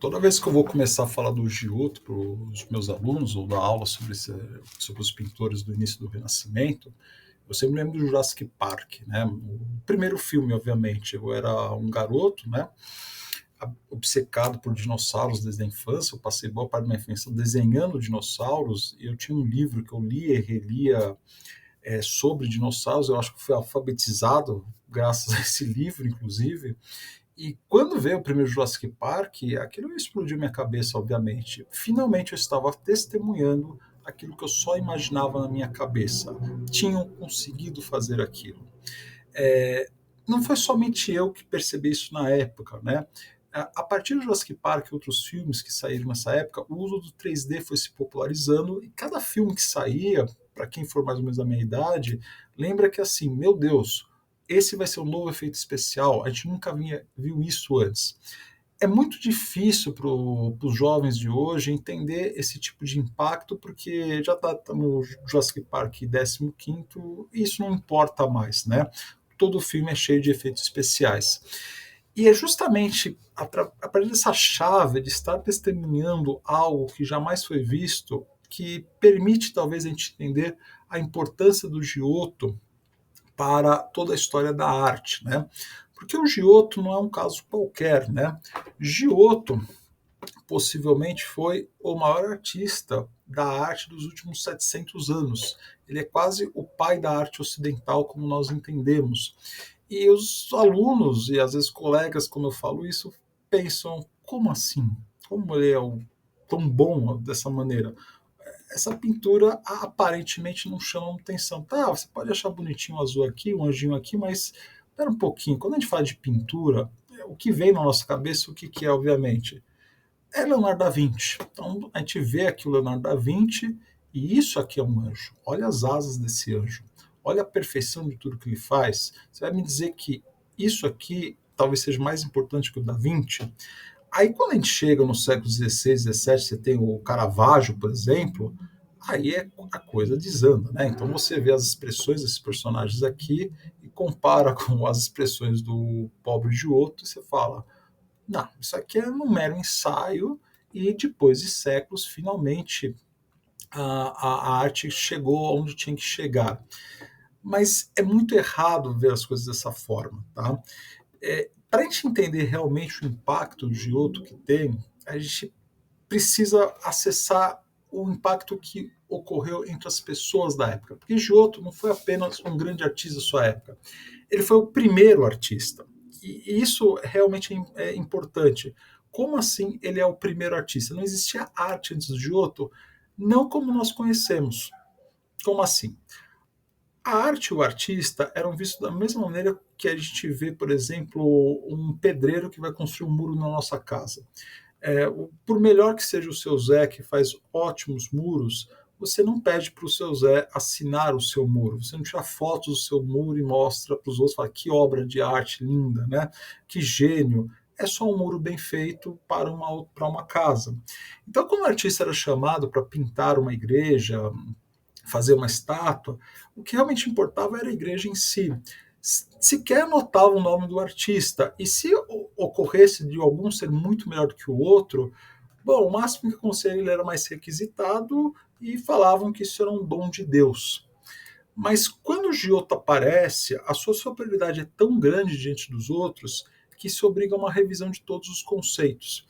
Toda vez que eu vou começar a falar do Giotto para os meus alunos ou dar aula sobre os pintores do início do Renascimento, eu sempre lembro do Jurassic Park, né? O primeiro filme, obviamente. Eu era um garoto, né? Obcecado por dinossauros desde a infância. Eu passei boa parte da minha infância desenhando dinossauros e eu tinha um livro que eu lia e relia sobre dinossauros. Eu acho que fui alfabetizado graças a esse livro, inclusive. E quando veio o primeiro Jurassic Park, aquilo explodiu minha cabeça, obviamente. Finalmente eu estava testemunhando aquilo que eu só imaginava na minha cabeça. Tinham conseguido fazer aquilo. É, não foi somente eu que percebi isso na época, né? A partir do Jurassic Park e outros filmes que saíram nessa época, o uso do 3D foi se popularizando e cada filme que saía, para quem for mais ou menos da minha idade, lembra que assim, meu Deus, esse vai ser um novo efeito especial, a gente nunca viu isso antes. É muito difícil para os jovens de hoje entender esse tipo de impacto, porque já está no Jurassic Park 15º e isso não importa mais, né? Todo filme é cheio de efeitos especiais. E é justamente a partir dessa chave de estar testemunhando algo que jamais foi visto que permite talvez a gente entender a importância do Giotto para toda a história da arte, né? Porque o Giotto não é um caso qualquer, né? Giotto possivelmente foi o maior artista da arte dos últimos 700 anos. Ele é quase o pai da arte ocidental, como nós entendemos. E os alunos e às vezes colegas, quando eu falo isso, pensam: como assim? Como ele é tão bom dessa maneira? Essa pintura aparentemente não chama atenção. Tá, você pode achar bonitinho um azul aqui, um anjinho aqui, mas espera um pouquinho. Quando a gente fala de pintura, o que vem na nossa cabeça, o que, que é, obviamente? É Leonardo da Vinci. Então a gente vê aqui o Leonardo da Vinci e isso aqui é um anjo. Olha as asas desse anjo. Olha a perfeição de tudo que ele faz. Você vai me dizer que isso aqui talvez seja mais importante que o da Vinci? Aí quando a gente chega no século XVI, XVII, você tem o Caravaggio, por exemplo, aí a coisa desanda, né? Então você vê as expressões desses personagens aqui e compara com as expressões do pobre Giotto e você fala, não, isso aqui é um mero ensaio e depois de séculos, finalmente a arte chegou onde tinha que chegar. Mas é muito errado ver as coisas dessa forma, tá? Para a gente entender realmente o impacto de Giotto que tem, a gente precisa acessar o impacto que ocorreu entre as pessoas da época. Porque Giotto não foi apenas um grande artista da sua época, ele foi o primeiro artista. E isso realmente é importante. Como assim ele é o primeiro artista? Não existia arte antes de Giotto, não como nós conhecemos. Como assim? A arte e o artista eram vistos da mesma maneira que a gente vê, por exemplo, um pedreiro que vai construir um muro na nossa casa. Por melhor que seja o seu Zé, que faz ótimos muros, você não pede para o seu Zé assinar o seu muro. Você não tira fotos do seu muro e mostra para os outros, fala que obra de arte linda, né? Que gênio. É só um muro bem feito para uma casa. Então, quando o artista era chamado para pintar uma igreja, fazer uma estátua, o que realmente importava era a igreja em si. Sequer anotava o nome do artista. E se ocorresse de algum ser muito melhor do que o outro, bom, o máximo que aconselho ele era mais requisitado e falavam que isso era um dom de Deus. Mas quando o Giotto aparece, a sua superioridade é tão grande diante dos outros que se obriga a uma revisão de todos os conceitos.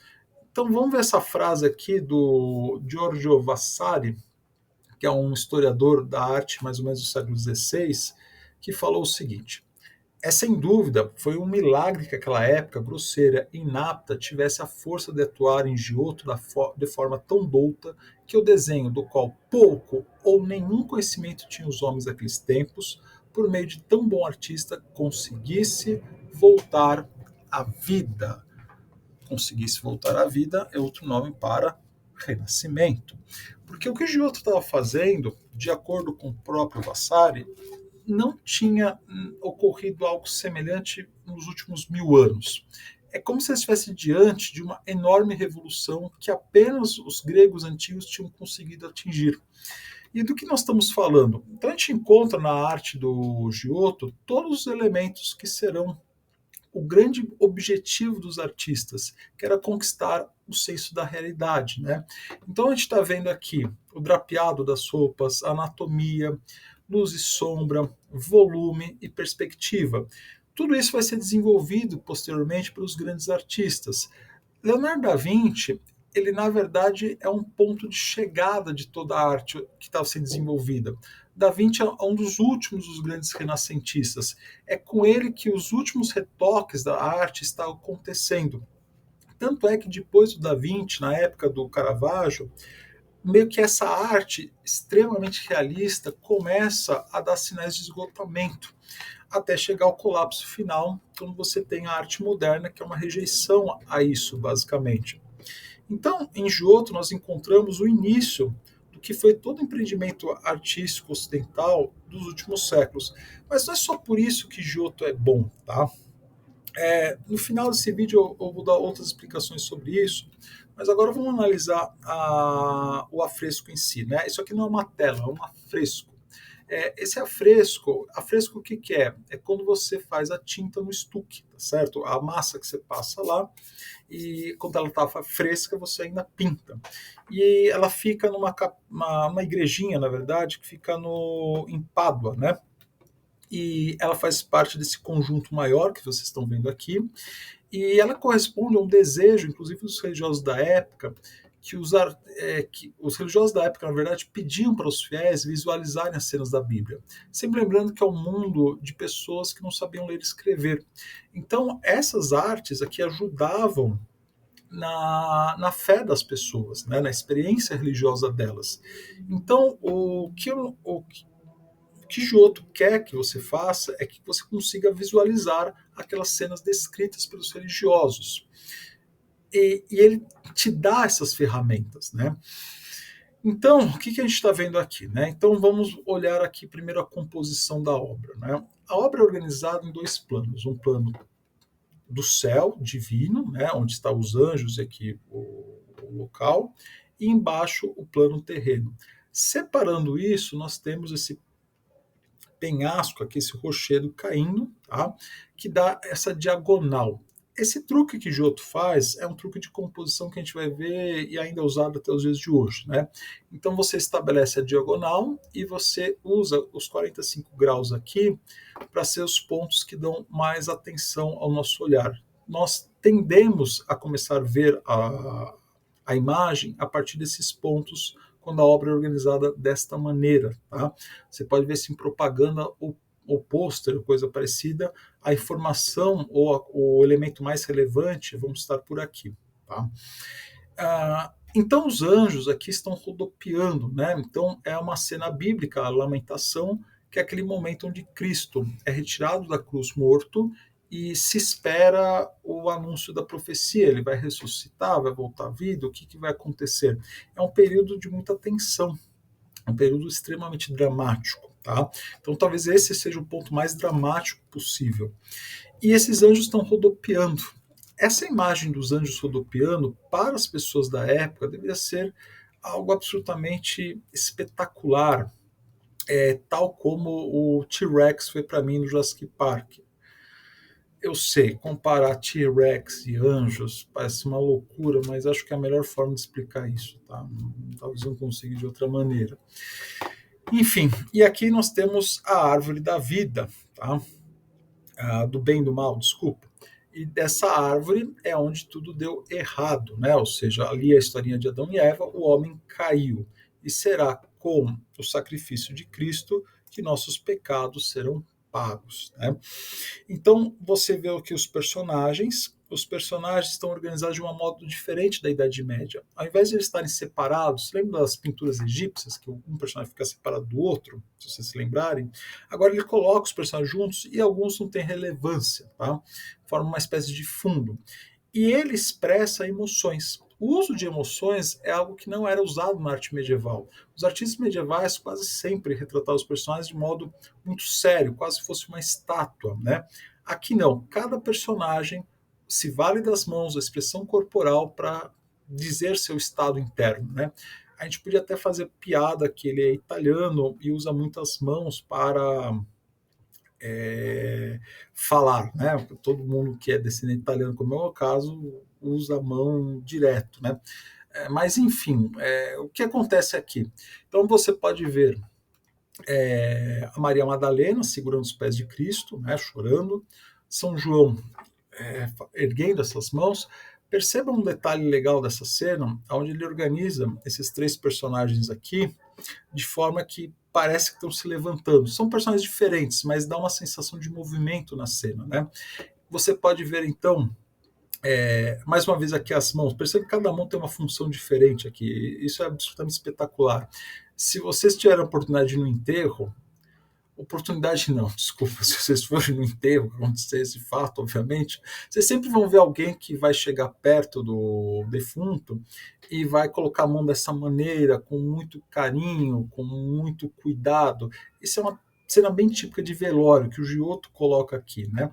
Então vamos ver essa frase aqui do Giorgio Vasari, que é um historiador da arte mais ou menos do século XVI, que falou o seguinte: sem dúvida, foi um milagre que aquela época grosseira e inapta tivesse a força de atuar em Giotto de forma tão douta que o desenho, do qual pouco ou nenhum conhecimento tinham os homens daqueles tempos, por meio de tão bom artista, conseguisse voltar à vida. Conseguisse voltar à vida é outro nome para renascimento. Porque o que Giotto estava fazendo, de acordo com o próprio Vasari, não tinha ocorrido algo semelhante nos últimos 1000 anos. É como se estivesse diante de uma enorme revolução que apenas os gregos antigos tinham conseguido atingir. E do que nós estamos falando? Então a gente encontra na arte do Giotto todos os elementos que serão o grande objetivo dos artistas, que era conquistar o senso da realidade, né? Então a gente está vendo aqui o drapeado das roupas, anatomia, luz e sombra, volume e perspectiva. Tudo isso vai ser desenvolvido posteriormente pelos grandes artistas. Leonardo da Vinci, ele na verdade é um ponto de chegada de toda a arte que estava sendo desenvolvida. Da Vinci é um dos últimos dos grandes renascentistas. É com ele que os últimos retoques da arte estão acontecendo. Tanto é que depois do Da Vinci, na época do Caravaggio, meio que essa arte extremamente realista começa a dar sinais de esgotamento, até chegar ao colapso final, quando você tem a arte moderna, que é uma rejeição a isso, basicamente. Então, em Giotto, nós encontramos o início do que foi todo o empreendimento artístico ocidental dos últimos séculos. Mas não é só por isso que Giotto é bom, tá? No final desse vídeo eu vou dar outras explicações sobre isso, mas agora vamos analisar o afresco em si, né? Isso aqui não é uma tela, é um afresco. Esse afresco o que, que é? É quando você faz a tinta no estuque, tá certo? A massa que você passa lá, e quando ela está fresca, você ainda pinta. E ela fica uma igrejinha, na verdade, que fica em Pádua, né? E ela faz parte desse conjunto maior que vocês estão vendo aqui, e ela corresponde a um desejo, inclusive dos religiosos da época, que os religiosos da época, na verdade, pediam para os fiéis visualizarem as cenas da Bíblia. Sempre lembrando que é um mundo de pessoas que não sabiam ler e escrever. Então, essas artes aqui ajudavam na fé das pessoas, né, na experiência religiosa delas. Então, o que Giotto quer que você faça é que você consiga visualizar aquelas cenas descritas pelos religiosos. E ele te dá essas ferramentas, né? Então, o que a gente está vendo aqui, né? Então, vamos olhar aqui primeiro a composição da obra, né? A obra é organizada em dois planos. Um plano do céu divino, né? Onde estão os anjos e aqui o local, e embaixo o plano terreno. Separando isso, nós temos esse penhasco aqui, esse rochedo caindo, tá? Que dá essa diagonal. Esse truque que Giotto faz é um truque de composição que a gente vai ver e ainda é usado até os dias de hoje, né? Então você estabelece a diagonal e você usa os 45 graus aqui para ser os pontos que dão mais atenção ao nosso olhar. Nós tendemos a começar a ver a imagem a partir desses pontos quando a obra é organizada desta maneira, tá? Você pode ver se em propaganda ou pôster, coisa parecida, a informação ou o elemento mais relevante vão estar por aqui, tá? Então os anjos aqui estão rodopiando, né? Então é uma cena bíblica, a lamentação, que é aquele momento onde Cristo é retirado da cruz morto e se espera o anúncio da profecia. Ele vai ressuscitar, vai voltar à vida, o que vai acontecer? É um período de muita tensão, é um período extremamente dramático, tá? Então talvez esse seja o ponto mais dramático possível. E esses anjos estão rodopiando. Essa imagem dos anjos rodopiando, para as pessoas da época, deveria ser algo absolutamente espetacular, tal como o T-Rex foi para mim no Jurassic Park. Eu sei, comparar T-Rex e anjos parece uma loucura, mas acho que é a melhor forma de explicar isso, tá? Talvez eu não consiga de outra maneira. Enfim, e aqui nós temos a árvore da vida, tá? Do bem e do mal, desculpa. E dessa árvore é onde tudo deu errado, né? Ou seja, ali a historinha de Adão e Eva, o homem caiu. E será com o sacrifício de Cristo que nossos pecados serão pagos, né? Então você vê aqui os personagens estão organizados de um modo diferente da Idade Média. Ao invés de eles estarem separados, lembra das pinturas egípcias, que um personagem fica separado do outro, se vocês se lembrarem? Agora ele coloca os personagens juntos e alguns não têm relevância, tá? Forma uma espécie de fundo. E ele expressa emoções. O uso de emoções é algo que não era usado na arte medieval. Os artistas medievais quase sempre retratavam os personagens de modo muito sério, quase se fosse uma estátua, né? Aqui não. Cada personagem se vale das mãos, da expressão corporal para dizer seu estado interno, né? A gente podia até fazer piada que ele é italiano e usa muitas mãos para falar, né? Todo mundo que é descendente italiano, como é o meu caso, usa a mão direto, né? Mas enfim, o que acontece aqui? Então você pode ver a Maria Madalena segurando os pés de Cristo, né, chorando, São João erguendo essas mãos. Perceba um detalhe legal dessa cena, onde ele organiza esses três personagens aqui de forma que parece que estão se levantando. São personagens diferentes, mas dá uma sensação de movimento na cena, né? Você pode ver então mais uma vez aqui as mãos. Percebe que cada mão tem uma função diferente aqui. Isso é absolutamente espetacular. Se vocês tiverem a oportunidade no enterro, oportunidade não, desculpa, se vocês forem no enterro, acontecer esse fato, obviamente, vocês sempre vão ver alguém que vai chegar perto do defunto e vai colocar a mão dessa maneira, com muito carinho, com muito cuidado. Isso é uma cena bem típica de velório, que o Giotto coloca aqui, né?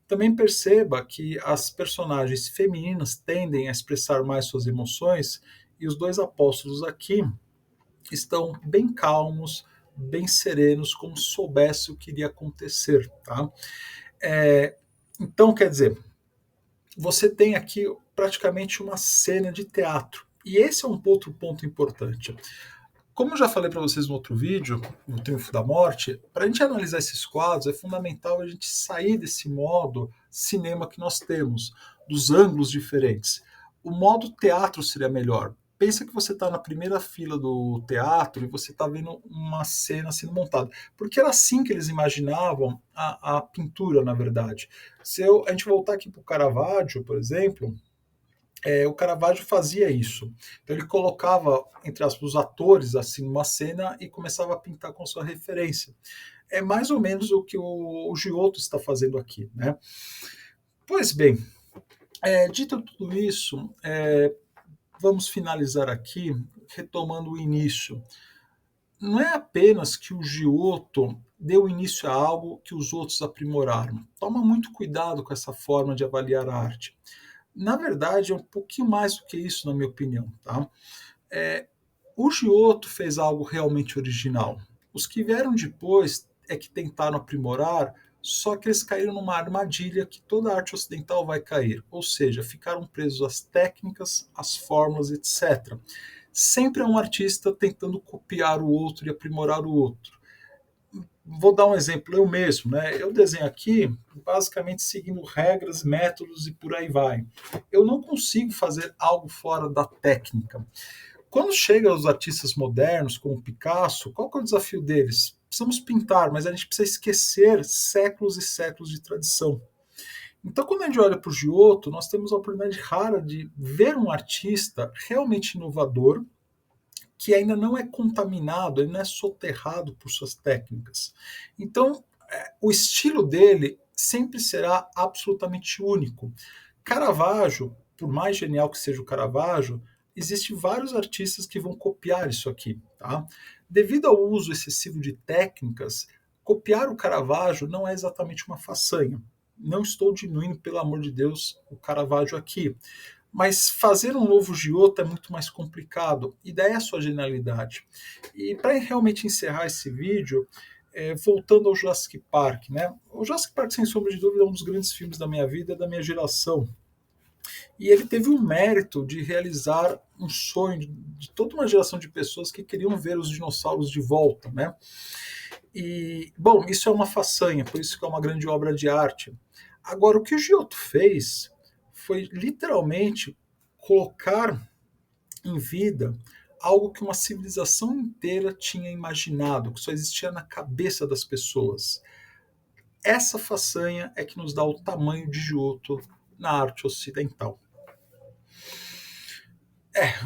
Também perceba que as personagens femininas tendem a expressar mais suas emoções e os dois apóstolos aqui estão bem calmos, bem serenos, como se soubesse o que iria acontecer. Tá? Então, quer dizer, você tem aqui praticamente uma cena de teatro. E esse é um outro ponto importante. Como eu já falei para vocês no outro vídeo, no Triunfo da Morte, para a gente analisar esses quadros é fundamental a gente sair desse modo cinema que nós temos, dos ângulos diferentes. O modo teatro seria melhor. Pensa que você está na primeira fila do teatro e você está vendo uma cena sendo montada. Porque era assim que eles imaginavam a pintura, na verdade. Se a gente voltar aqui para o Caravaggio, por exemplo, o Caravaggio fazia isso. Então ele colocava, entre aspas, os atores assim numa cena e começava a pintar com sua referência. É mais ou menos o que o Giotto está fazendo aqui, né? Pois bem, dito tudo isso, vamos finalizar aqui retomando o início. Não é apenas que o Giotto deu início a algo que os outros aprimoraram. Toma muito cuidado com essa forma de avaliar a arte. Na verdade, é um pouquinho mais do que isso, na minha opinião. Tá? O Giotto fez algo realmente original. Os que vieram depois é que tentaram aprimorar, só que eles caíram numa armadilha que toda arte ocidental vai cair, ou seja, ficaram presos às técnicas, às fórmulas, etc. Sempre é um artista tentando copiar o outro e aprimorar o outro. Vou dar um exemplo, eu mesmo, né? Eu desenho aqui basicamente seguindo regras, métodos e por aí vai. Eu não consigo fazer algo fora da técnica. Quando chega aos artistas modernos, como Picasso, qual que é o desafio deles? Precisamos pintar, mas a gente precisa esquecer séculos e séculos de tradição. Então, quando a gente olha para o Giotto, nós temos a oportunidade rara de ver um artista realmente inovador, que ainda não é contaminado, ele não é soterrado por suas técnicas. Então, o estilo dele sempre será absolutamente único. Caravaggio, por mais genial que seja o Caravaggio, existem vários artistas que vão copiar isso aqui. Tá? Devido ao uso excessivo de técnicas, copiar o Caravaggio não é exatamente uma façanha. Não estou diminuindo, pelo amor de Deus, o Caravaggio aqui. Mas fazer um novo Giotto é muito mais complicado, e daí a sua genialidade. E para realmente encerrar esse vídeo, voltando ao Jurassic Park, né? O Jurassic Park, sem sombra de dúvida, é um dos grandes filmes da minha vida, da minha geração. E ele teve o mérito de realizar um sonho de toda uma geração de pessoas que queriam ver os dinossauros de volta, né? E, bom, isso é uma façanha, por isso que é uma grande obra de arte. Agora, o que o Giotto fez foi literalmente colocar em vida algo que uma civilização inteira tinha imaginado, que só existia na cabeça das pessoas. Essa façanha é que nos dá o tamanho de Giotto na arte ocidental.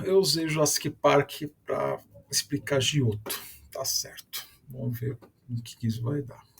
Eu usei Jurassic Park para explicar Giotto, tá certo. Vamos ver o que isso vai dar.